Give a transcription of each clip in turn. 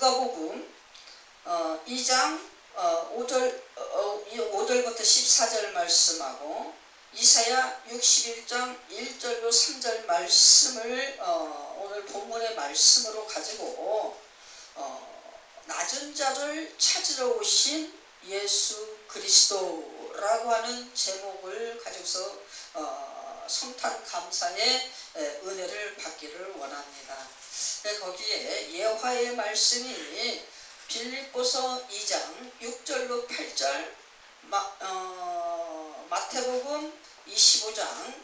누가복음 2장 5절부터 14절 말씀하고 이사야 61장 1절로 3절 말씀을 오늘 본문의 말씀으로 가지고 낮은 자를 찾으러 오신 예수 그리스도라고 하는 제목을 가지고서 성탄 감사의 은혜를 받기를 원합니다. 거기에 예화의 말씀이 빌립보서 2장 6절로 8절, 마태복음 25장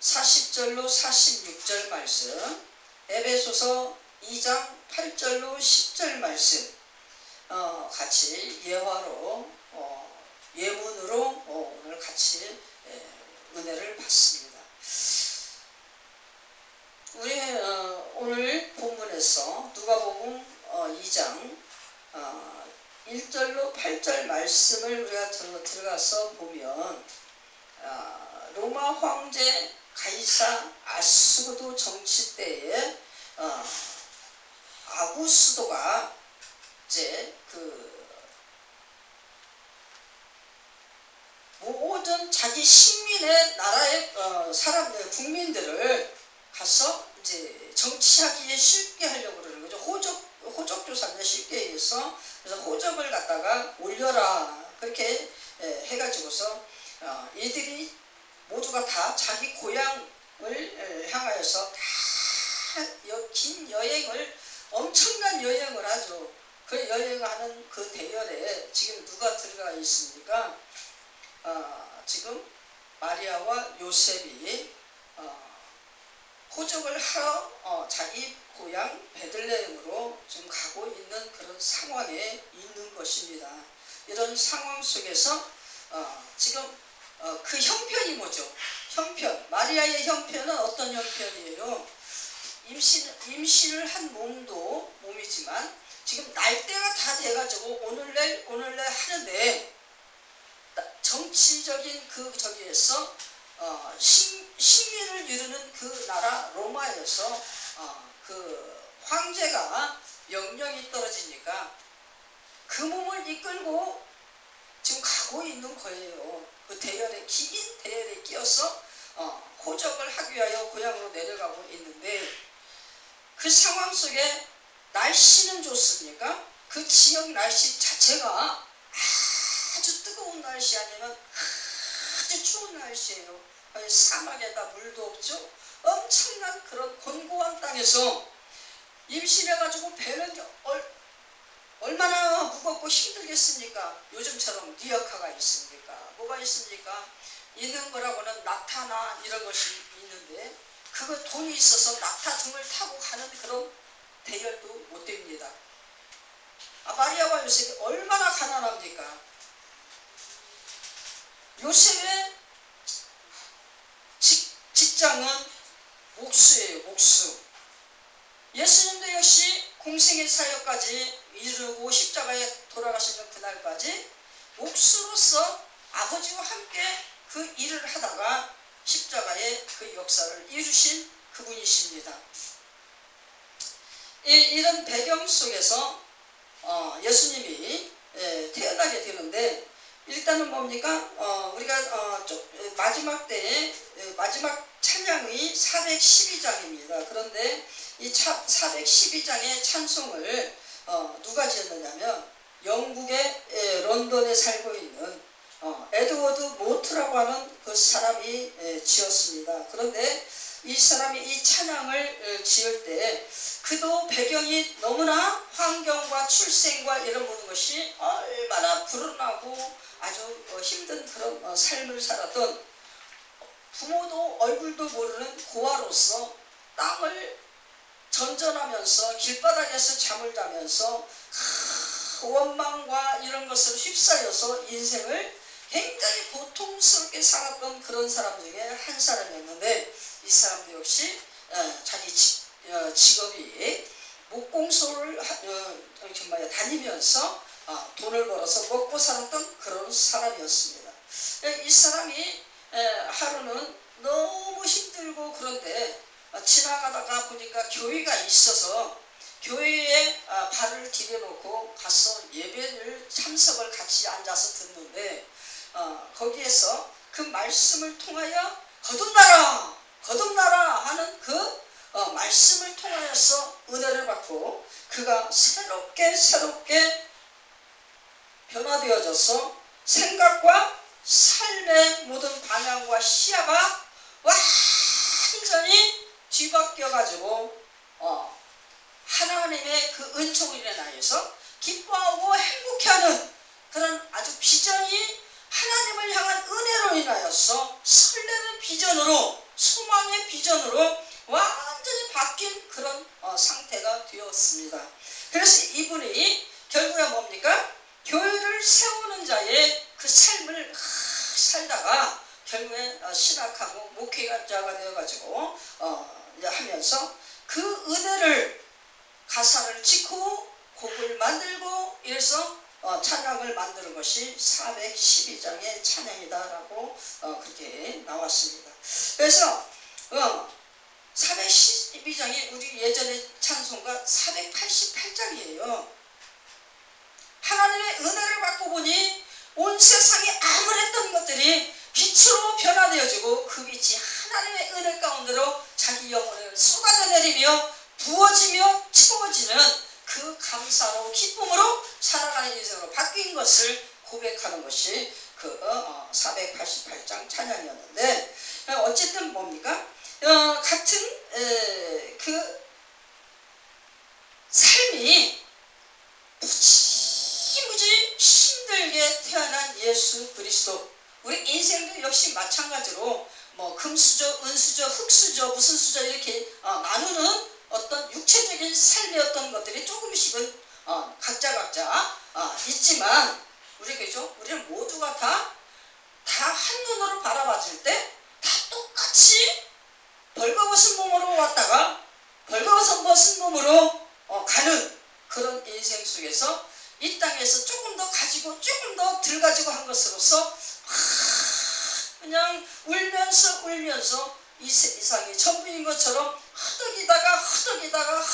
40절로 46절 말씀, 에베소서 2장 8절로 10절 말씀 같이 예화로 예문으로 오늘 같이 은혜를 받습니다. 우리 오늘 본문에서 누가복음 2장 1절로 8절 말씀을 우리가 들어가서 보면 로마 황제 가이사 아수르 정치 때에 아구스도가 이제 모든 자기 식민의 나라의 국민들을 가서 이제 정치하기에 쉽게 하려고 그러는 거죠. 호적 조사인데 쉽게 얘기해서 그래서 호적을 갖다가 올려라 그렇게 해가지고서 이들이 모두가 다 자기 고향을 향하여서 다 긴 여행을 엄청난 여행을 하죠. 그 여행을 하는 그 대열에 지금 누가 들어가 있습니까? 지금 마리아와 요셉이 호적을 하러 자기 고향 베들레헴으로 지금 가고 있는 그런 상황에 있는 것입니다. 이런 상황 속에서 지금 그 형편이 뭐죠? 형편, 마리아의 형편은 어떤 형편이에요? 임신을 한 몸이지만 지금 날때가 다 돼가지고 오늘날 하는데 정치적인 저기에서 식민을 이루는 그 나라 로마에서 그 황제가 명령이 떨어지니까 그 몸을 이끌고 지금 가고 있는 거예요. 그 긴 대열에 끼어서 호적을 하기 위하여 고향으로 내려가고 있는데 그 상황 속에 날씨는 좋습니까? 그 지역 날씨 자체가 아주 뜨거운 날씨 아니면 아주 추운 날씨예요. 사막에다 물도 없죠. 엄청난 그런 곤고한 땅에서 임신해가지고 배는 얼마나 무겁고 힘들겠습니까? 요즘처럼 리어카가 있습니까? 뭐가 있습니까? 있는 거라고는 낙타나 이런 것이 있는데 그거 돈이 있어서 낙타 등을 타고 가는 그런 대열도 못 됩니다. 마리아와 요셉이 얼마나 가난합니까? 요셉의 직장은 목수예요. 목수. 예수님도 역시 공생의 사역까지 이루고 십자가에 돌아가시는 그날까지 목수로서 아버지와 함께 그 일을 하다가 십자가의 그 역사를 이루신 그분이십니다. 이런 배경 속에서 예수님이 태어나게 되는데 일단은 뭡니까? 우리가 마지막 때에 마지막 찬양이 412장입니다. 그런데 이 412장의 찬송을 누가 지었느냐면 영국의 런던에 살고 있는 에드워드 모트라고 하는 그 사람이 지었습니다. 그런데 이 사람이 이 찬양을 지을 때 그도 배경이 너무나 환경과 출생과 이런 모든 것이 얼마나 불운하고 아주 힘든 그런 삶을 살았던 부모도 얼굴도 모르는 고아로서 땅을 전전하면서 길바닥에서 잠을 자면서 원망과 이런 것을 휩싸여서 인생을 굉장히 고통스럽게 살았던 그런 사람 중에 한 사람이었는데 이 사람도 역시 자기 직업이 목공소를 다니면서 돈을 벌어서 먹고 살았던 그런 사람이었습니다. 이 사람이 하루는 너무 힘들고 그런데 지나가다가 보니까 교회가 있어서 교회에 발을 디뎌놓고 가서 예배를 참석을 같이 앉아서 듣는데 거기에서 그 말씀을 통하여 거듭나라 하는 그 말씀을 통하여서 은혜를 받고 그가 새롭게 변화되어져서 생각과 삶의 모든 방향과 시야가 완전히 뒤바뀌어 가지고 하나님의 그 은총을 인하여서 기뻐하고 행복해하는 그런 아주 비전이 하나님을 향한 은혜로 인하여서 설레는 비전으로 소망의 비전으로 완전히 바뀐 그런 상태가 되었습니다. 그래서 이분이 결국에 뭡니까? 교회를 세우는 자의 그 삶을 살다가 결국에 신학하고 목회자가 되어가지고 하면서 그 은혜를 가사를 짓고 곡을 만들고 이래서 찬양을 만드는 것이 412장의 찬양이다라고 그렇게 나왔습니다. 그래서 412장이 우리 예전의 찬송가 488장이에요. 하나님의 은혜를 받고 보니 온 세상이 암울했던 것들이 빛으로 변화되어지고 그 빛이 하나님의 은혜 가운데로 자기 영혼을 쏟아져 내리며 부어지며 채워지는 그 감사로 기쁨으로 살아가는 인생으로 바뀐 것을 고백하는 것이 그 488장 찬양이었는데 어쨌든 뭡니까? 같은 그 삶이 무지무지 힘들게 태어난 예수 그리스도 우리 인생도 역시 마찬가지로 뭐 금수저, 은수저, 흙수저, 무슨 수저 이렇게 나누는 어떤 육체적인 삶의 어떤 것들이 조금씩은 각자 있지만 우리는 모두가 다 한눈으로 바라봤을 때 다 똑같이 벌거벗은 몸으로 왔다가 벌거벗은 몸으로 가는 그런 인생 속에서 이 땅에서 조금 더 가지고 조금 더 덜 가지고 한 것으로서 그냥 울면서 이 세상이 전부인 것처럼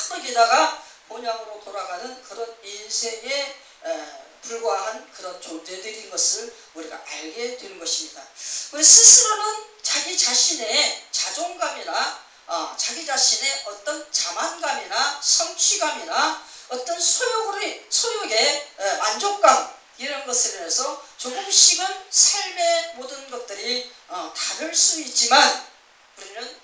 허덕이다가 본향으로 돌아가는 그런 인생에 불과한 그런 존재들인 것을 우리가 알게 되는 것입니다. 우리 스스로는 자기 자신의 자존감이나 자기 자신의 어떤 자만감이나 성취감이나 어떤 소욕의 만족감 이런 것을 인해서 조금씩은 삶의 모든 것들이 다를 수 있지만 우리는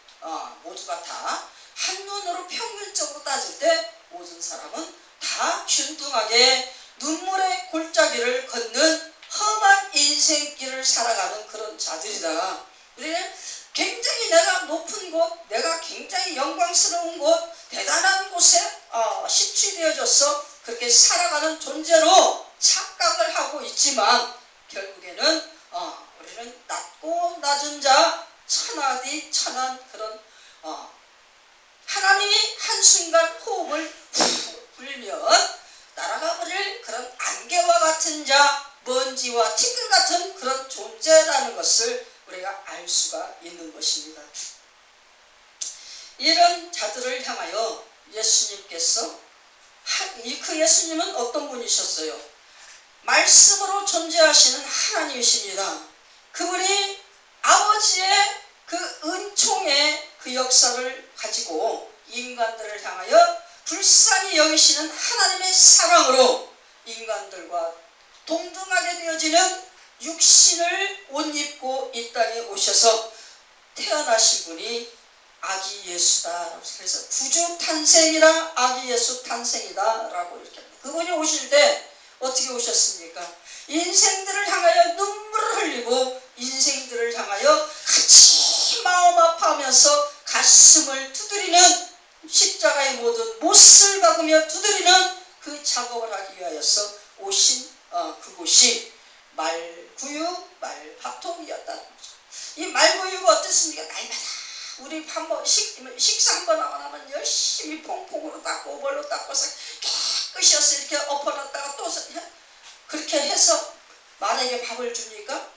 모두가 다 한눈으로 평균적으로 따질 때 모든 사람은 다 균등하게 눈물의 골짜기를 걷는 험한 인생길을 살아가는 그런 자들이다. 우리는 굉장히 내가 높은 곳, 내가 굉장히 영광스러운 곳, 대단한 곳에 심취되어져서 그렇게 살아가는 존재로 착각을 하고 있지만 결국에는 우리는 낮고 낮은 자, 천하디 천한 그런 하나님이 한순간 호흡을 후 불면 날아가 버릴 그런 안개와 같은 자, 먼지와 티끌 같은 그런 존재라는 것을 우리가 알 수가 있는 것입니다. 이런 자들을 향하여 예수님께서 그 예수님은 어떤 분이셨어요? 말씀으로 존재하시는 하나님이십니다. 그분이 아버지의 그 은총의 그 역사를 가지고 인간들을 향하여 불쌍히 여기시는 하나님의 사랑으로 인간들과 동등하게 되어지는 육신을 옷 입고 이 땅에 오셔서 태어나신 분이 아기 예수다. 그래서 구주 탄생이라 아기 예수 탄생이다 라고 이렇게 합니다. 그분이 오실 때 어떻게 오셨습니까? 인생들을 향하여 눈물을 흘리고 인생들을 향하여 같이 마음 아파하면서 가슴을 두드리는 십자가의 모든 못을 박으며 두드리는 그 작업을 하기 위하여서 오신 그곳이 말구유 말합통이었다는 거죠. 이 말구유가 어떻습니까? 날마다 우리 한번 식사 한번 하고 나면 열심히 퐁퐁으로 닦고 오벌로 닦고서 깨끗이 이렇게 엎어놨다가 또 그렇게 해서 만약에 밥을 줍니까?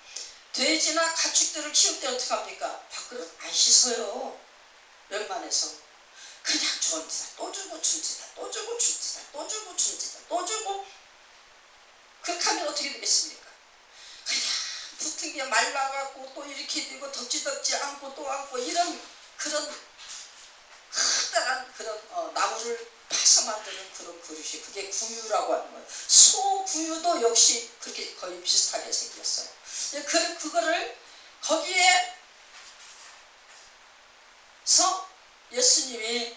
돼지나 가축들을 키울 때 어떻게 합니까? 밥그릇 안 씻어요. 웬만해서 그냥 주는 데다 또 주고 준 데다 또 주고 준 어떻게 되겠습니까? 그냥 붙은 게 말라갖고 또 이렇게 되고 덕지덕지 않고 또 않고 이런 그런 커다란 그런 나무를 파서 만드는 그런 그릇이 그게 구유라고 하는 거예요. 소구유도 역시 그렇게 거의 비슷하게 생겼어요. 그거를 거기에서 예수님이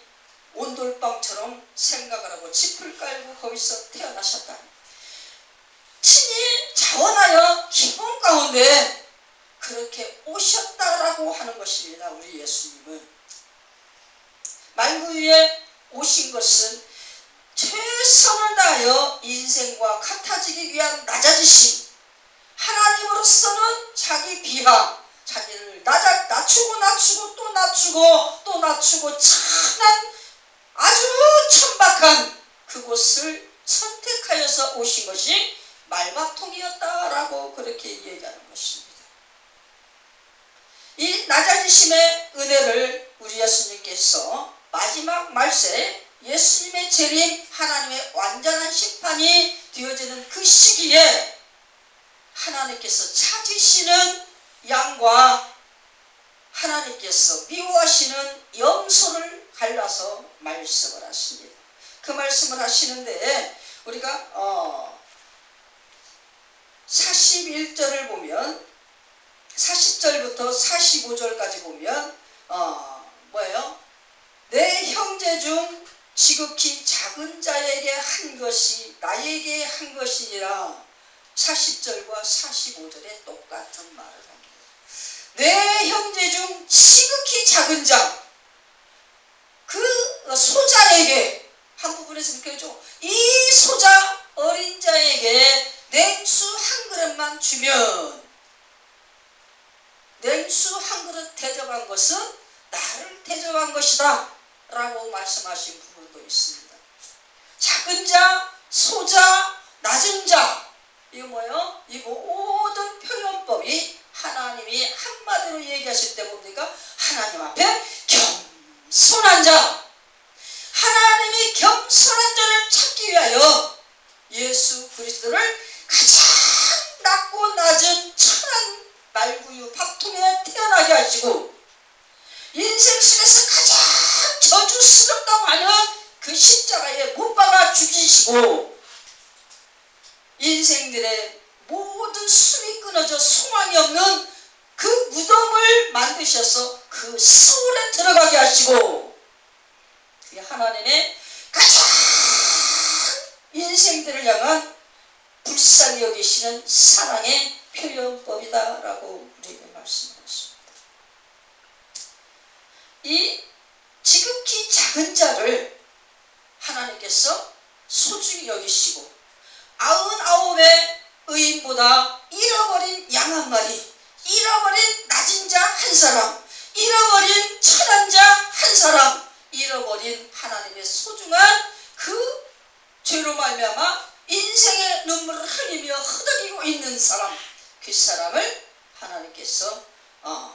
온돌방처럼 생각을 하고 짚을 깔고 거기서 태어나셨다. 친히 자원하여 기본 가운데 그렇게 오셨다라고 하는 것입니다. 우리 예수님은 말구유에 오신 것은 최선을 다하여 인생과 같아지기 위한 낮아지심, 하나님으로서는 자기 비하, 자기를 낮추고 또 낮추고 찬한 아주 천박한 그곳을 선택하여서 오신 것이 말바통이었다라고 그렇게 얘기하는 것입니다. 이 낮아지심의 은혜를 우리 예수님께서 마지막 말세 예수님의 재림, 하나님의 완전한 심판이 되어지는 그 시기에 하나님께서 찾으시는 양과 하나님께서 미워하시는 염소를 갈라서 말씀을 하십니다. 그 말씀을 하시는데 우리가 41절을 보면 40절부터 45절까지 보면 뭐예요? 내 형제 중 지극히 작은 자에게 한 것이 나에게 한 것이니라. 40절과 45절에 똑같은 말을 합니다. 내 형제 중 지극히 작은 자, 그 소자에게 한 부분에서 이렇게 해줘. 이 소자 어린 자에게 냉수 한 그릇만 주면 냉수 한 그릇 대접한 것은 나를 대접한 것이다 라고 말씀하신 부분도 있습니다. 작은 자, 소자, 낮은 자, 이거 뭐예요? 이 모든 표현법이 하나님이 한마디로 얘기하실 때 보니까 하나님 앞에 겸손한 자, 하나님이 겸손한 자를 찾기 위하여 예수 그리스도를 가장 낮고 낮은 천한 말구유 밥통에 태어나게 하시고 인생 속에서 가장 저주스럽다고 하는 그 십자가에 못 박아 죽이시고 인생들의 모든 숨이 끊어져 소망이 없는 그 무덤을 만드셔서 그 수월에 들어가게 하시고 그게 하나님의 가장 인생들을 향한 불쌍히 여기시는 사랑의 표현법이다라고 우리에게 말씀하셨습니다. 이 지극히 작은 자를 하나님께서 소중히 여기시고 99의 의인보다 잃어버린 양 한 마리, 잃어버린 낮은 자 한 사람, 잃어버린 천한 자 한 사람, 잃어버린 하나님의 소중한 그 죄로 말미암아 인생의 눈물을 흘리며 허덕이고 있는 사람, 그 사람을 하나님께서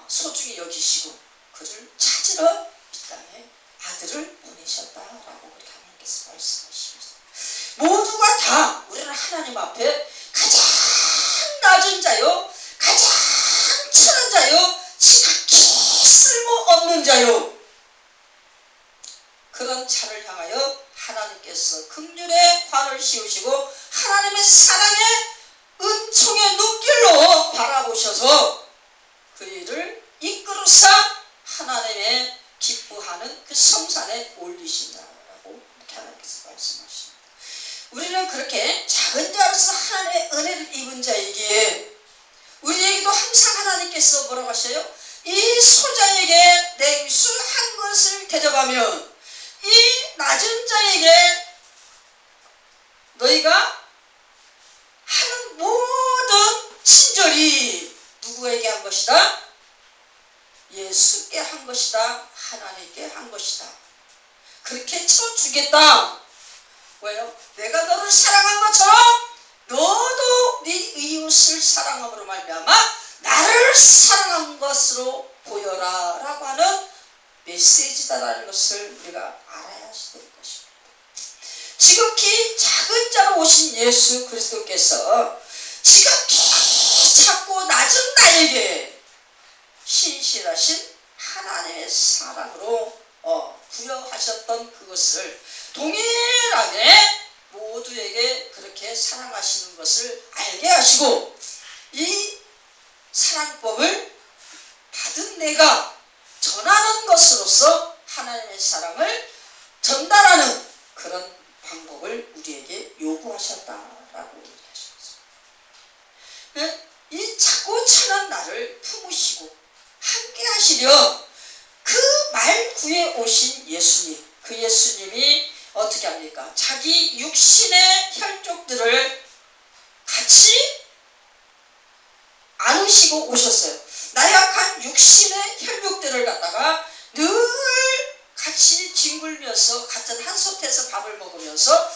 소중히 여기시고 그를 찾으러 이 땅에 아들을 보내셨다라고 우리 하나님께서 말씀하십니다. 모두가 다 우리는 하나님 앞에 가장 낮은 자요, 가장 천한 자요, 지극히 쓸모없는 자요, 그런 자를 향하여 하나님께서 긍휼의 관을 씌우시고 하나님의 사랑의 은총의 눈길로 바라보셔서 그 일을 이끌어서 하나님의 기뻐하는 그 성산에 올리신다라고 이렇게 하나님께서 말씀하십니다. 우리는 그렇게 작은 자로서 하나님의 은혜를 입은 자이기에 우리에게도 항상 하나님께서 뭐라고 하셔요? 이 소자에게 냉수 한 그릇을 대접하면 이 낮은 자에게 너희가 하는 모든 친절이 누구에게 한 것이다? 예수께 한 것이다. 하나님께 한 것이다. 그렇게 쳐주겠다. 왜요? 내가 너를 사랑한 것처럼 너도 네 이웃을 사랑함으로 말미암아 나를 사랑한 것으로 보여라 라고 하는 메시지다라는 것을 우리가 알아야 될 것입니다. 지극히 작은 자로 오신 예수 그리스도께서 지가 더 작고 낮은 나에게 신실하신 하나님의 사랑으로 부여하셨던 그것을 동일하게 모두에게 그렇게 사랑하시는 것을 알게 하시고, 이 사랑법을 받은 내가 전하는 것으로서 하나님의 사랑을 전달하는 그런 방법을 우리에게 요구하셨다라고 얘기하셨습니다. 이 작고 천한 나를 품으시고 함께 하시려 그 말구에 오신 예수님, 그 예수님이 어떻게 합니까? 자기 육신의 혈족들을 같이 안으시고 오셨어요. 나약한 육신의 혈육들을 갖다가 늘 같이 뒹굴면서 같은 한 솥에서 밥을 먹으면서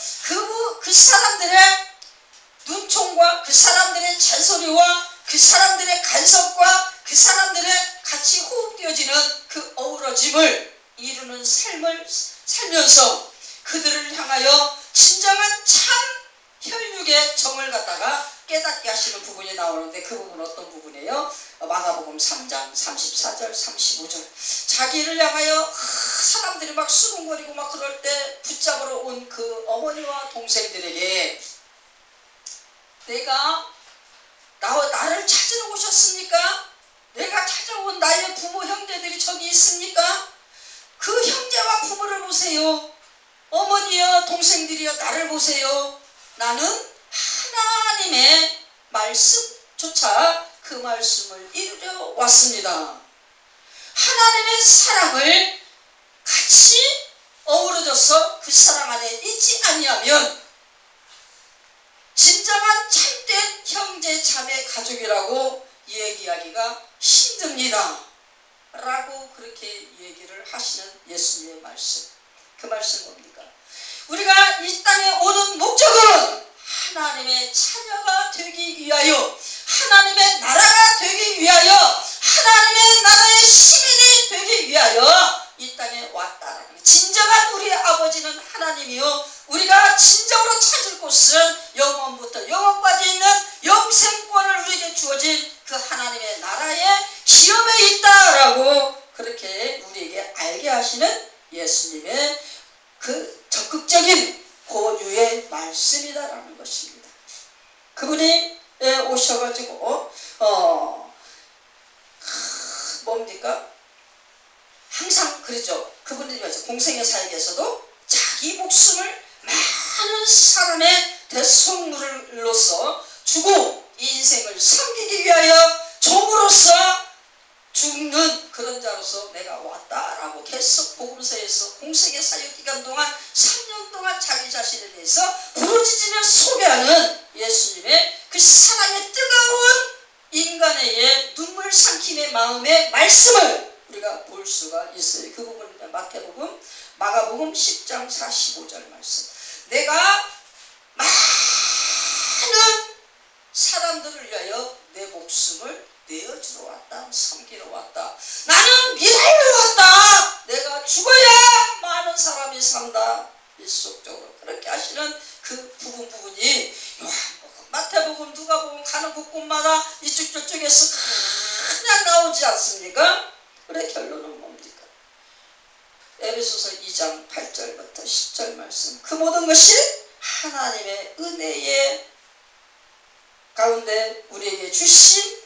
그 사람들의 눈총과 그 사람들의 잔소리와 그 사람들의 간섭과 그 사람들의 같이 호흡되어지는 그 어우러짐을 이루는 삶을 살면서 그들을 향하여 진정한 참 혈육의 정을 갖다가 깨닫게 하시는 부분이 나오는데, 그 부분은 어떤 부분이에요? 마가복음 3장 34절 35절. 자기를 향하여 사람들이 막 수군거리고 막 그럴 때 붙잡으러 온 그 어머니와 동생들에게 내가 나를 찾으러 오셨습니까? 내가 찾아온 나의 부모 형제들이 저기 있습니까? 그 형제와 부모를 보세요. 어머니여 동생들이여 나를 보세요. 나는 하나님의 말씀조차 그 말씀을 이루려 왔습니다. 하나님의 사랑을 같이 어우러져서 그 사랑 안에 있지 아니하면 진정한 참된 형제 자매 가족이라고 얘기하기가 힘듭니다 라고 그렇게 얘기를 하시는 예수님의 말씀. 그 말씀 뭡니까? 우리가 이 땅에 오는 목적은 하나님의 자녀가 되기 위하여, 하나님의 나라가 되기 위하여, 하나님의 나라의 시민이 되기 위하여 이 땅에 왔다라는 거예요. 진정한 우리의 아버지는 하나님이요, 우리가 진정으로 찾을 곳은 영원부터 영원까지 있는 영생권을 우리에게 주어진 그 하나님의 나라의 기업에 있다라고 그렇게 우리에게 알게 하시는 예수님의 그 적극적인 권유의 말씀이다라는 것입니다. 그분이 오셔가지고 뭡니까? 항상 그러죠. 그분이 공생의 사역에서도 자기 목숨을 많은 사람의 대속물로서 주고 인생을 섬기기 위하여 종으로서 죽는 그런 자로서 내가 왔다라고 계속 복음서에서 공생의 사역 기간 동안 3년 동안 자기 자신에 대해서 부르짖으며 소개하는 예수님의 그 사랑의 뜨거운 인간의 눈물 삼킴의 마음의 말씀을 우리가 볼 수가 있어요. 그 부분은 마가복음 10장 45절 말씀. 내가 많은 사람들을 위하여 내 목숨을 내어주러 왔다. 섬기러 왔다. 나는 미래를 왔다. 내가 죽어야 많은 사람이 산다. 일속적으로 그렇게 하시는 그 부분이 요한복음, 마태복음, 누가복음 가는 곳곳마다 이쪽 저쪽에서 그냥 나오지 않습니까? 그래 결론은 뭡니까? 에베소서 2장 8절부터 10절 말씀. 그 모든 것이 하나님의 은혜의 가운데 우리에게 주신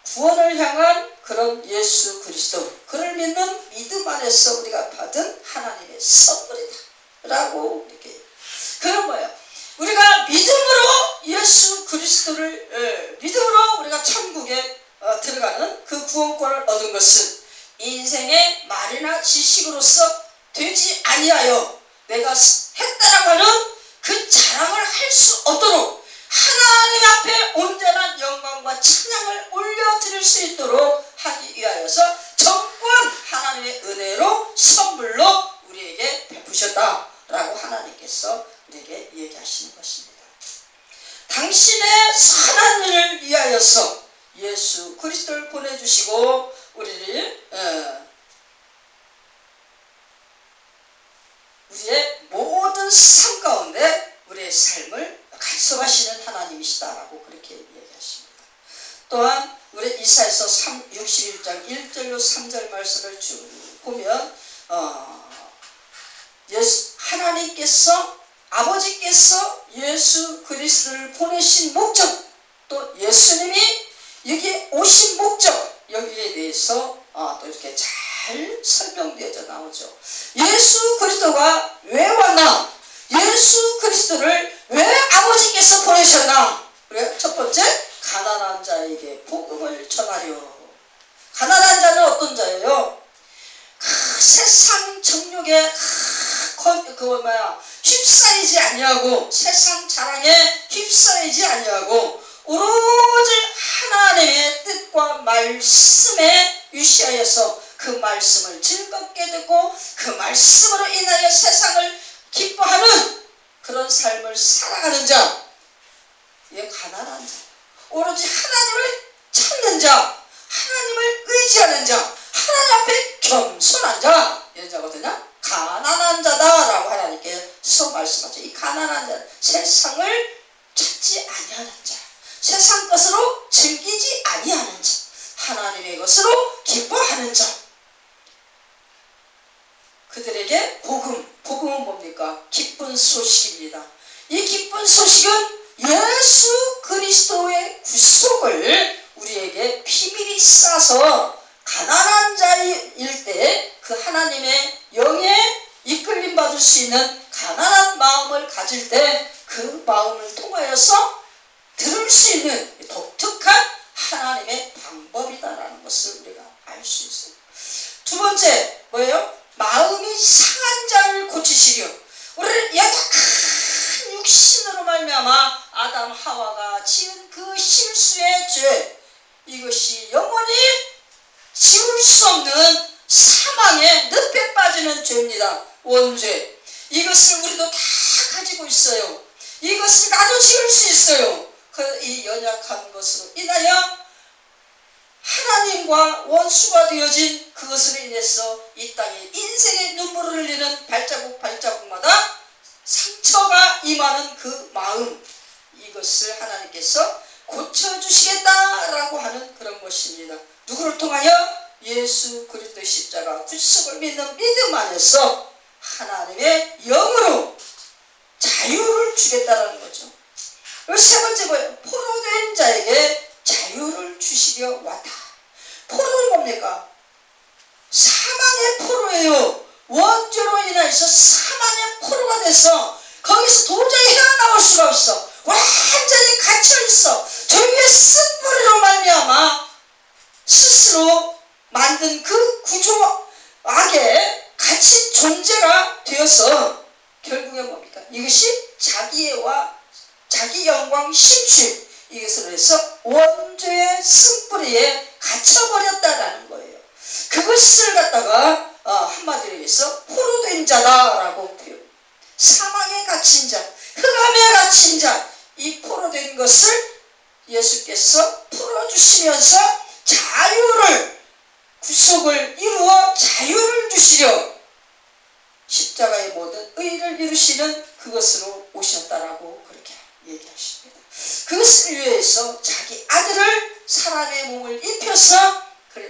구원을 향한 그런 예수 그리스도, 그를 믿는 믿음 안에서 우리가 받은 하나님의 선물이다 라고 이렇게. 그건 뭐예요? 우리가 믿음으로 예수 그리스도를 믿음으로 우리가 천국에 들어가는 그 구원권을 얻은 것은 인생의 말이나 지식으로서 되지 아니하여 내가 했다라고 하는 그 자랑을 할 수 없도록 하나님 앞에 온전한 영광과 찬양을 올려드릴 수 있도록 하기 위하여서 정권 하나님의 은혜로 선물로 우리에게 베푸셨다라고 하나님께서 우리에게 얘기하시는 것입니다. 당신의 선한 일을 위하여서 예수 그리스도를 보내주시고 우리의 모든 삶 가운데 우리의 삶을 간섭하시는 하나님이시다라고 그렇게 또한 우리 이사야서 61장 1절로 3절 말씀을 쭉 보면 하나님께서 아버지께서 예수 그리스도를 보내신 목적, 또 예수님이 여기에 오신 목적, 여기에 대해서 또 이렇게 잘 설명되어져 나오죠. 예수 그리스도가 왜 왔나? 예수 그리스도를 왜 아버지께서 보내셨나? 그래, 첫 번째, 가난한 자에게 복음을 전하려. 가난한 자는 어떤 자예요? 세상 정욕에 휩싸이지 아니하고, 세상 자랑에 휩싸이지 아니하고, 오로지 하나님의 뜻과 말씀에 유시하여서 그 말씀을 즐겁게 듣고 그 말씀으로 인하여 세상을 기뻐하는 그런 삶을 살아가는 자, 이게 가난한 자. 오로지 하나님을 찾는 자, 하나님을 의지하는 자, 하나님 앞에 겸손한 자, 이런 자거든요. 가난한 자다라고 하나님께서 말씀하죠. 이 가난한 자, 세상을 찾지 아니하는 자, 세상 것으로 즐기지 아니하는 자, 하나님의 것으로 기뻐하는 자, 그들에게 복음은 뭡니까? 기쁜 소식입니다. 이 기쁜 소식은 예수 그리스도의 구속을 우리에게 비밀히 싸서 가난한 자일 때 그 하나님의 영에 이끌림 받을 수 있는 가난한 마음을 가질 때 그 마음을 통하여서 들을 수 있는 독특한 하나님의 방법이다라는 것을 우리가 알 수 있어요. 두 번째 뭐예요? 마음이 상한 자를 고치시려. 우리를 연약한 육신으로 말미암아 아담 하와가 지은 그 실수의 죄, 이것이 영원히 지울 수 없는 사망의 늪에 빠지는 죄입니다. 원죄. 이것을 우리도 다 가지고 있어요. 이것을 나도 지을 수 있어요. 이 연약한 것으로 인하여 하나님과 원수가 되어진 그것으로 인해서 이 땅에 인생의 눈물을 흘리는 발자국마다 상처가 임하는 그 마음, 이것을 하나님께서 고쳐주시겠다라고 하는 그런 것입니다. 누구를 통하여? 예수 그리스도의 십자가 구속을 믿는 믿음 안에서 하나님의 영으로 자유를 주겠다라는 거죠. 그리고 세 번째 뭐예요? 포로된 자에게 자유를 주시려 왔다. 포로는 뭡니까? 사망의 포로예요. 원죄로 인해서 사망의 포로가 돼서 거기서 도저히 헤어나올 수가 없어. 완전히 갇혀있어. 죄의 쓴뿌리로 말미암아 스스로 만든 그 구조 악에 갇힌 존재가 되어서 결국에 뭡니까? 이것이 자기애와 자기 영광 심취, 이것으로 해서 원죄의 쓴뿌리에 갇혀버렸다라는 거예요. 그것을 갖다가 한마디로 해서 포로된 자다라고 표현. 사망에 갇힌 자, 흑암에 갇힌 자, 이 포로된 것을 예수께서 풀어주시면서 자유를, 구속을 이루어 자유를 주시려 십자가의 모든 의를 이루시는 그것으로 오셨다라고 그렇게 얘기하십니다. 그것을 위해서 자기 아들을 사람의 몸을 입혀서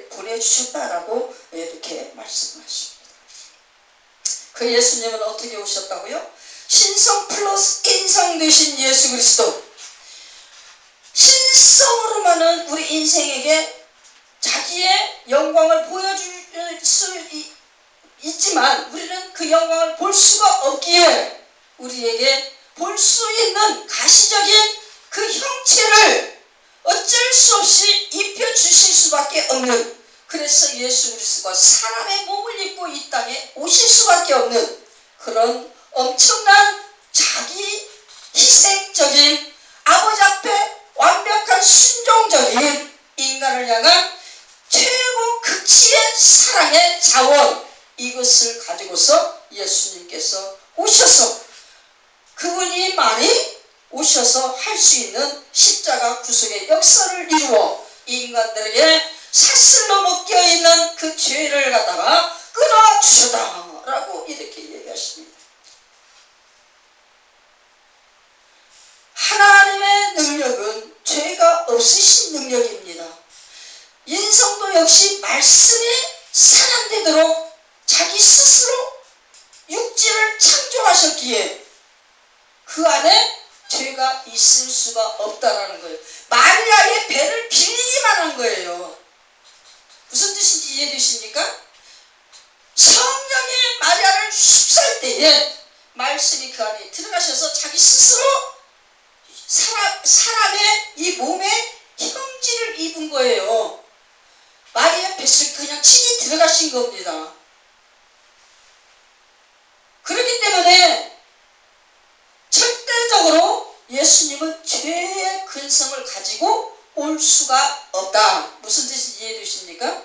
보내주셨다라고 이렇게 말씀하십니다. 그 예수님은 어떻게 오셨다고요? 신성 플러스 인성 되신 예수 그리스도. 신성으로만은 우리 인생에게 자기의 영광을 보여줄 수 있지만 우리는 그 영광을 볼 수가 없기에 우리에게 볼 수 있는 가시적인 그 형체를 어쩔 수 없이 입혀주실 수밖에 없는, 그래서 예수 그리스도가 사람의 몸을 입고 이 땅에 오실 수밖에 없는 그런 엄청난 자기 희생적인, 아버지 앞에 완벽한 순종적인 인간을 향한 최고 극치의 사랑의 자원, 이것을 가지고서 예수님께서 오셔서 그분이 많이 오셔서 할 수 있는 십자가 구속의 역사를 이루어 인간들에게 사슬로 묶여있는 그 죄를 갖다가 끊어주셨다라고 이렇게 얘기하십니다. 하나님의 능력은 죄가 없으신 능력입니다. 역시 말씀이 사랑되도록 자기 스스로 육지를 창조하셨기에 그 안에 죄가 있을 수가 없다라는 거예요. 마리아의 배를 빌리기만 한 거예요. 무슨 뜻인지 이해되십니까? 성령이 마리아를 휩쓸 때에 말씀이 그 안에 들어가셔서 자기 스스로 사람의 이 몸에 형질을 입은 거예요. 마리아 뱃속에 그냥 친히 들어가신 겁니다. 그렇기 때문에 절대적으로 예수님은 죄의 근성을 가지고 올 수가 없다. 무슨 뜻인지 이해되십니까?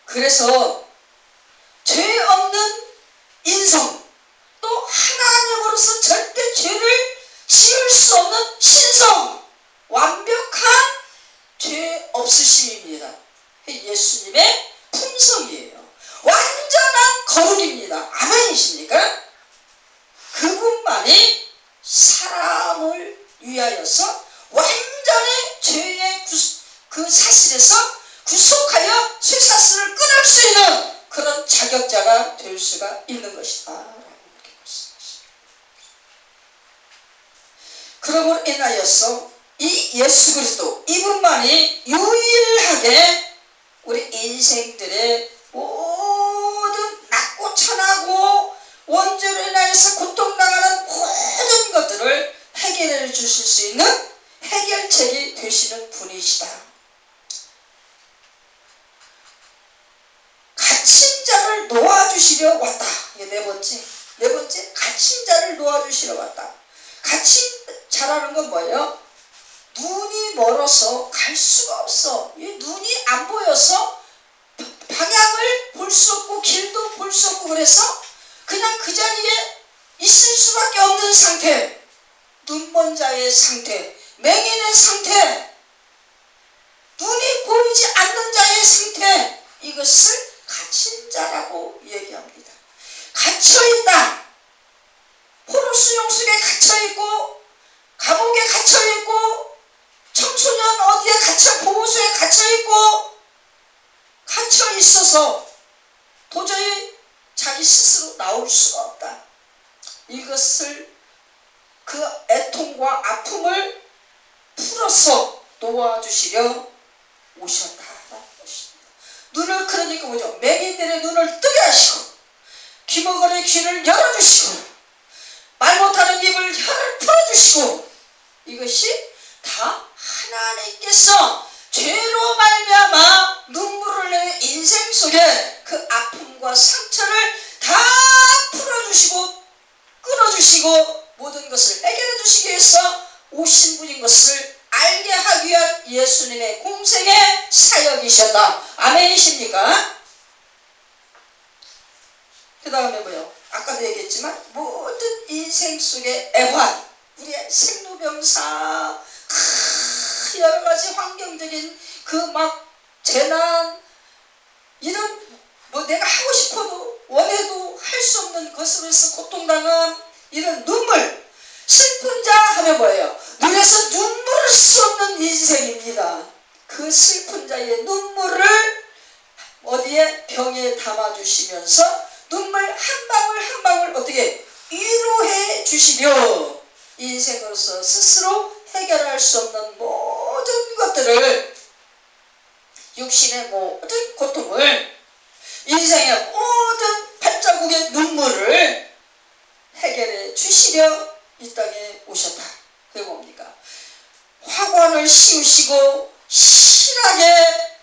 그래서 죄 없는 인성, 또 하나님으로서 절대 죄를 지을 수 없는 신성, 완벽한 죄 없으심입니다. 예수님의 품성이에요. 완전한 거룩입니다. 아멘이십니까? 그분만이 사람을 위하여서 완전히 죄의 그 사실에서 구속하여 쇠사슬을 끊을 수 있는 그런 자격자가 될 수가 있는 것이다 라고 이렇게 말씀하십니다. 그러므로 인하여서 이 예수 그리스도 이분만이 유일하게 우리 인생들의 모든 낮고 천하고 원죄로 인하여서 고통당하는 모든 것들을 해결해 주실 수 있는 해결책이 되시는 분이시다. 갇힌 자를 놓아주시려 왔다. 이게 네 번째 갇힌 자를 놓아주시러 왔다. 갇힌 자라는 건 뭐예요? 눈이 멀어서 갈 수가 없어. 이 눈이 안 보여서 방향을 볼 수 없고 길도 볼 수 없고 그래서 그냥 그 자리에 있을 수밖에 없는 상태. 눈먼 자의 상태, 맹인의 상태, 눈이 보이지 않는 자의 상태, 이것을 갇힌 자라고 얘기합니다. 갇혀있다. 포로 수용 속에 갇혀있고 감옥에 갇혀있고 청소년 어디에 보호소에 갇혀있고 갇혀있어서 도저히 자기 스스로 나올 수가 없다. 이것을 그 애통과 아픔을 풀어서 놓아주시려 오셨다라는 것입니다. 눈을 그러니까 뭐죠? 맹인들의 눈을 뜨게 하시고 귀머거리의 귀를 열어주시고 말 못하는 입을 혀를 풀어주시고 이것이 다 하나님께서 죄로 말미암아 눈물을 내는 인생 속에 그 아픔과 상처를 다 풀어주시고 끊어주시고 모든 것을 해결해 주시기 위해서 오신 분인 것을 알게 하기 위한 예수님의 공생의 사역이셨다. 아멘이십니까? 그 다음에 뭐요? 아까도 얘기했지만 모든 인생 속의 애환, 우리의 생로병사, 여러가지 환경적인 그 막 재난, 이런 뭐 내가 하고 싶어도 원해도 할 수 없는 것으로서 고통당한 이런 눈물, 슬픈 자 하면 뭐예요? 눈에서 눈물을 수 없는 인생입니다. 그 슬픈 자의 눈물을 어디에 병에 담아주시면서 눈물 한 방울 한 방울 어떻게 위로해 주시려 인생으로서 스스로 해결할 수 없는 모든 것들을, 육신의 모든 고통을, 인생의 모든 발자국의 눈물을 해결해 주시려 이 땅에 오셨다. 그게 뭡니까? 화관을 씌우시고 신하게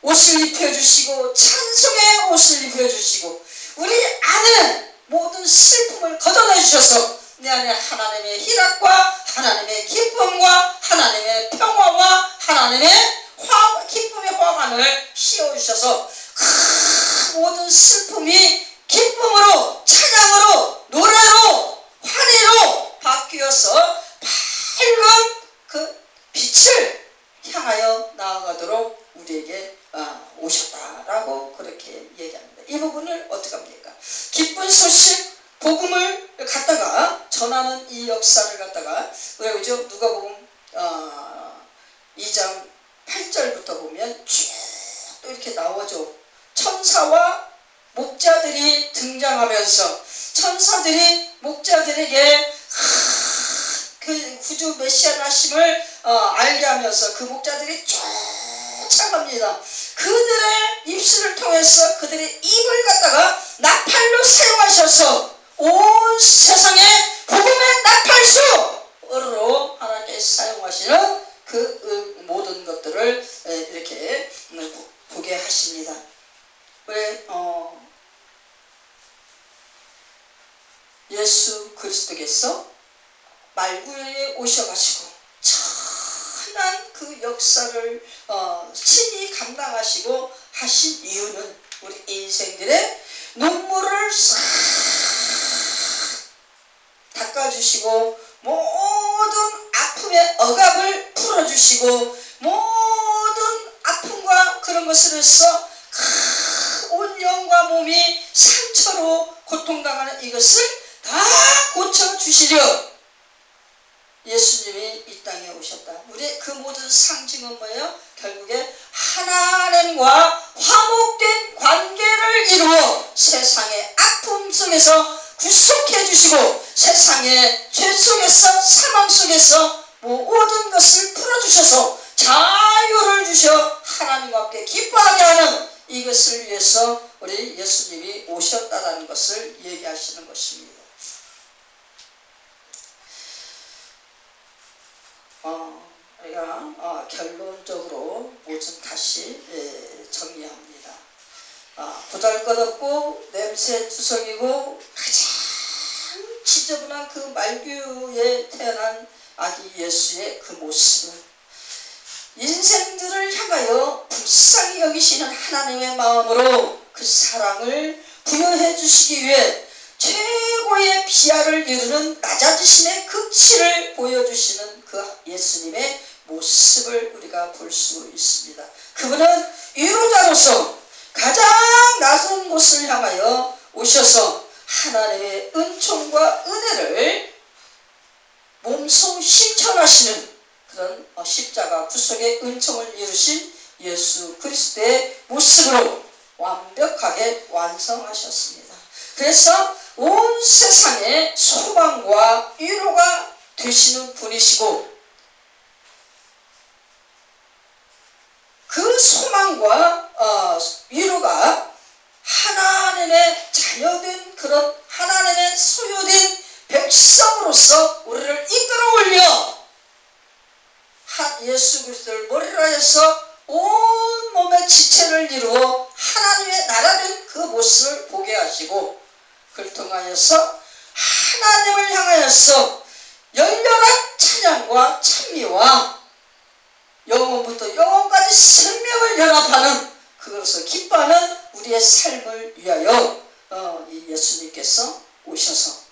옷을 입혀주시고 찬송의 옷을 입혀주시고 우리 안에 모든 슬픔을 걷어내 주셔서 내 안에 하나님의 희락과 하나님의 기쁨과 하나님의 평화와 하나님의 기쁨의 화관을 씌워주셔서 모든 슬픔이 기쁨으로 찬양으로 노래로 환희로 바뀌어서 밝은 그 빛을 향하여 나아가도록 우리에게 오셨다라고 그렇게 얘기합니다. 이 부분을 어떻게 합니까? 기쁜 소식 복음을 갖다가 전하는 이 역사를 갖다가 왜 그죠? 누가복음 2장 8절부터 보면 쭉 또 이렇게 나오죠. 천사와 목자들이 등장하면서 천사들이 목자들에게 그 구주 메시아 나심을 알게 하면서 그 목자들이 쫓아갑니다. 그들의 입술을 통해서 그들의 입을 갖다가 나팔로 사용하셔서 온 세상에 복음의 나팔수로 하나님께서 사용하시는 그 모든 것들을 이렇게 보게 하십니다. 왜 예수 그리스도께서 말구에 오셔가지고 천한 그 역사를 친히 감당하시고 하신 이유는 우리 인생들의 눈물을 싹 닦아주시고 모든 아픔의 억압을 풀어주시고 모든 아픔과 그런 것을 해서 온 영과 몸이 상처로 고통당하는 이것을 다 고쳐주시려 예수님이 이 땅에 오셨다. 우리의 그 모든 상징은 뭐예요? 결국에 하나님과 화목된 관계를 이루어 세상의 아픔 속에서 구속해 주시고 세상의 죄 속에서 사망 속에서 모든 것을 풀어주셔서 자유를 주셔 하나님과 함께 기뻐하게 하는 이것을 위해서 우리 예수님이 오셨다는 것을 얘기하시는 것입니다. 우리가 결론적으로 모든 다시 정리합니다. 보잘것없고 냄새투성이고 가장 지저분한 그 말규에 태어난 아기 예수의 그 모습은 인생들을 향하여 불쌍히 여기시는 하나님의 마음으로 그 사랑을 부여해 주시기 위해 최고의 비하를 이루는 낮아지심의 극치를 보여주시는 그 예수님의 모습을 우리가 볼 수 있습니다. 그분은 위로자로서 가장 낮은 곳을 향하여 오셔서 하나님의 은총과 은혜를 몸소 실천하시는 그런 십자가 구속의 은총을 이루신 예수 그리스도의 모습으로 완벽하게 완성하셨습니다. 그래서 온 세상의 소망과 위로가 되시는 분이시고 그 소망과 위로가 하나님의 자녀된 그런 하나님의 소유된 백성으로서 우리를 이끌어 올려 예수 그리스도를 머리로 하여서 온 몸의 지체를 이루어 하나님의 나라된 그 모습을 보게 하시고 그를 통하여서 하나님을 향하여서 열렬한 찬양과 찬미와 영원부터 영원까지 생명을 연합하는 그것을 기뻐하는 우리의 삶을 위하여 이 예수님께서 오셔서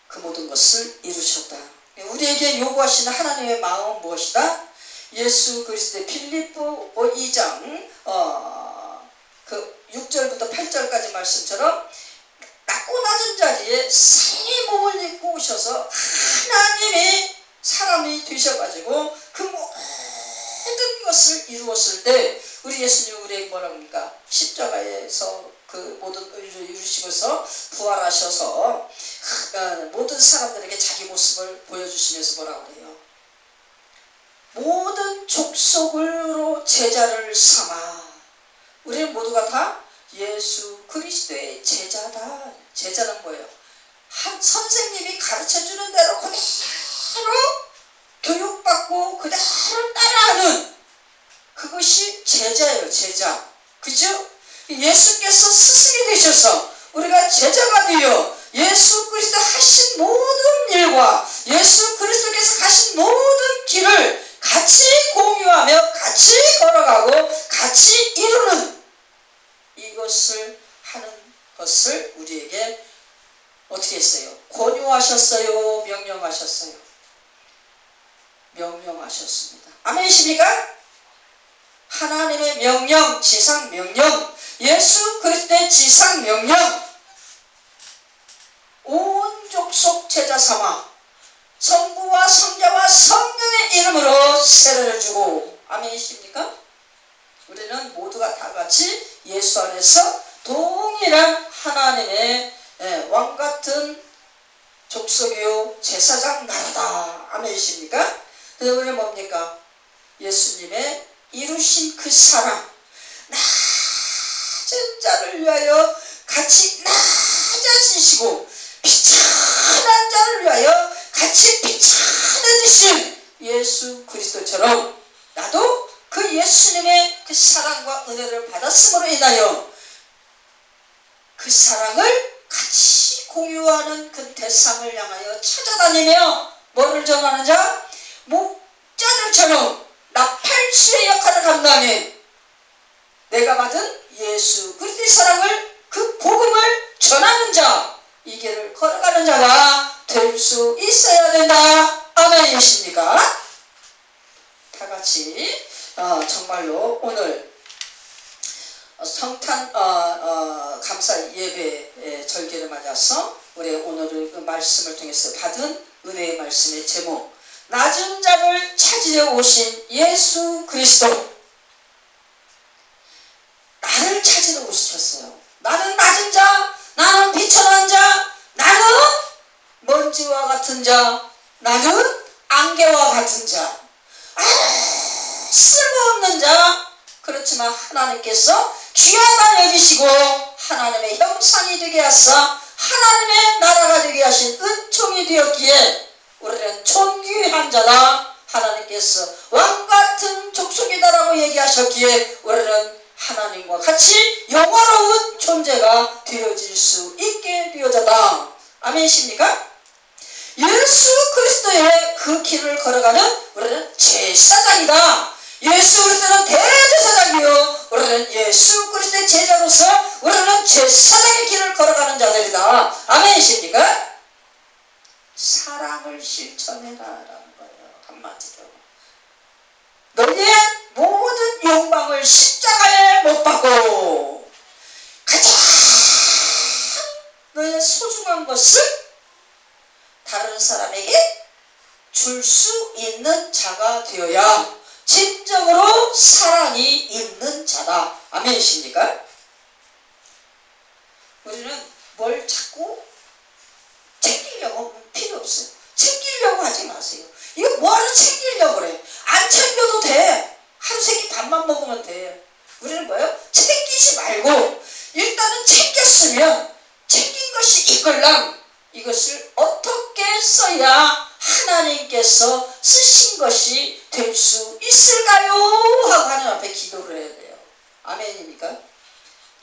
그 모든 것을 이루셨다. 우리에게 요구하시는 하나님의 마음은 무엇이다? 예수 그리스도의 빌립보 2장 그 6절부터 8절까지 말씀처럼 낮고 낮은 자리에 생의 몸을 입고 오셔서 하나님이 사람이 되셔가지고 그 모든 것을 이루었을 때 우리 예수님 우리에게 뭐라고 합니까? 십자가에서 그 모든 의를 이루시면서 부활하셔서 모든 사람들에게 자기 모습을 보여주시면서 뭐라고 그래요? 모든 족속으로 제자를 삼아 우리는 모두가 다 예수 그리스도의 제자다. 제자는 뭐예요? 한 선생님이 가르쳐주는 대로 그대로 교육받고 그대로 따라하는 그것이 제자예요. 제자. 그죠? 예수께서 스승이 되셔서 우리가 제자가 되어 예수 그리스도 하신 모든 일과 예수 그리스도께서 가신 모든 길을 같이 공유하며 같이 걸어가고 같이 이루는 이것을 하는 것을 우리에게 어떻게 했어요? 권유하셨어요? 명령하셨어요? 명령하셨습니다. 아멘이십니까? 하나님의 명령, 지상 명령, 예수 그리스도의 지상 명령, 온 족속 제자 삼아 성부와 성자와 성령의 이름으로 세례를 주고, 아멘이십니까? 우리는 모두가 다 같이 예수 안에서 동일한 하나님의 왕같은 족속이요 제사장 나라다. 아멘이십니까? 그래서 우리는 뭡니까? 예수님의 이루신 그 사랑, 낮은 자를 위하여 같이 낮아지시고 비천한 자를 위하여 같이 비천해지신 예수 그리스도처럼 나도 그 예수님의 그 사랑과 은혜를 받았음으로 인하여 그 사랑을 같이 공유하는 그 대상을 향하여 찾아다니며 뭐를 전하는 자? 목자들처럼 나팔수의 역할을 감당해 내가 받은 예수 그리스도의 사랑을 그 복음을 전하는 자, 이 길을 걸어가는 자가 될 수 있어야 된다. 아멘이십니까? 다 같이 정말로 오늘 성탄 감사 예배 절기를 맞아서 우리 오늘의 그 말씀을 통해서 받은 은혜의 말씀의 제목, 낮은 자를 찾으려 오신 예수 그리스도. 나를 찾으러 오셨어요. 나는 낮은 자, 나는 비천한 자, 나는 먼지와 같은 자, 나는 안개와 같은 자, 쓸모없는 자. 그렇지만 하나님께서 귀하다 여기시고 하나님의 형상이 되게 하사 하나님의 나라가 되게 하신 은총이 되었기에 우리는 존귀한 자다. 하나님께서 왕같은 족속이다라고 얘기하셨기에 우리는 하나님과 같이 영화로운 존재가 되어질 수 있게 되어졌다. 아멘이십니까? 예수 그리스도의 그 길을 걸어가는 우리는 제사장이다. 예수 그리스도는 대제사장이요, 우리는 예수 그리스도의 제자로서 우리는 제사장의 길을 걸어가는 자들이다. 아멘이십니까? 사랑을 실천해라 라는 거예요. 한마디로 너희의 모든 욕망을 십자가에 못 박고 가장 너의 소중한 것을 다른 사람에게 줄 수 있는 자가 되어야 진정으로 사랑이 있는 자다. 아멘이십니까? 우리는 뭘 자꾸 챙기려고 하면 필요 없어요. 챙기려고 하지 마세요. 이거 뭐하러 챙기려고 그래? 안 챙겨도 돼. 하루 세끼 밥만 먹으면 돼. 우리는 뭐예요? 챙기지 말고 일단은 챙겼으면 챙긴 것이 이걸랑 이것을 어떻게 써야 하나님께서 쓰신 것이 될 수 있을까요? 하고 하나님 앞에 기도를 해야 돼요. 아멘입니까?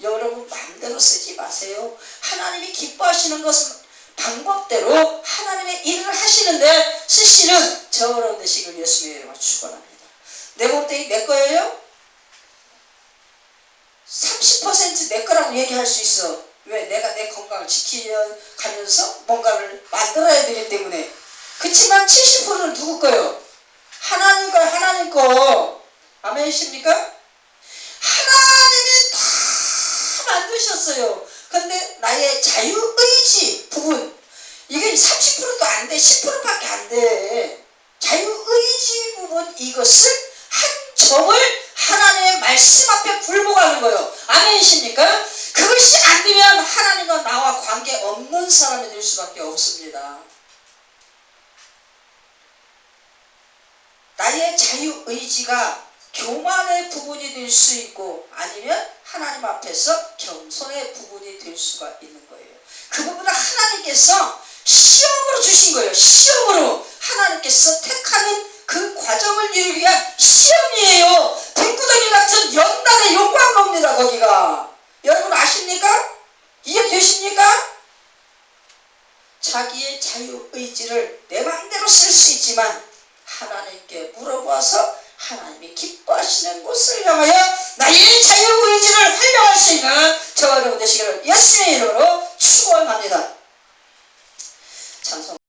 여러분 마음대로 쓰지 마세요. 하나님이 기뻐하시는 것은 방법대로 하나님의 일을 하시는데 쓰시는 저 여러분 되시길 예수님의 이름으로 축원합니다. 내 몸뚱이 내 거예요? 30% 내 거라고 얘기할 수 있어. 왜? 내가 내 건강을 지키면서 뭔가를 만들어야 되기 때문에. 그치만 70%는 누구 거요? 하나님 거요. 하나님 거. 아멘이십니까? 하나님이 다 만드셨어요. 근데 나의 자유의지 부분, 이게 30%도 안 돼. 10%밖에 안 돼. 자유의지 부분, 이것을 한 점을 하나님의 말씀 앞에 굴복하는 거예요. 아멘이십니까? 그것이 안 되면 하나님과 나와 관계없는 사람이 될 수밖에 없습니다. 나의 자유의지가 교만의 부분이 될 수 있고 아니면 하나님 앞에서 겸손의 부분이 될 수가 있는 거예요. 그 부분을 하나님께서 시험으로 주신 거예요. 시험으로 하나님께서 택하는 그 과정을 이루기 위한 시험이에요. 백구덩이 같은 연단의 용광로입니다. 거기가. 여러분 아십니까? 이해되십니까? 자기의 자유의지를 내 마음대로 쓸 수 있지만 하나님께 물어봐서 하나님이 기뻐하시는 곳을 향하여 나의 자유의지를 활용할 수 있는 저와 여러분 되시기를 예수님의 이름으로 축원합니다. 찬송.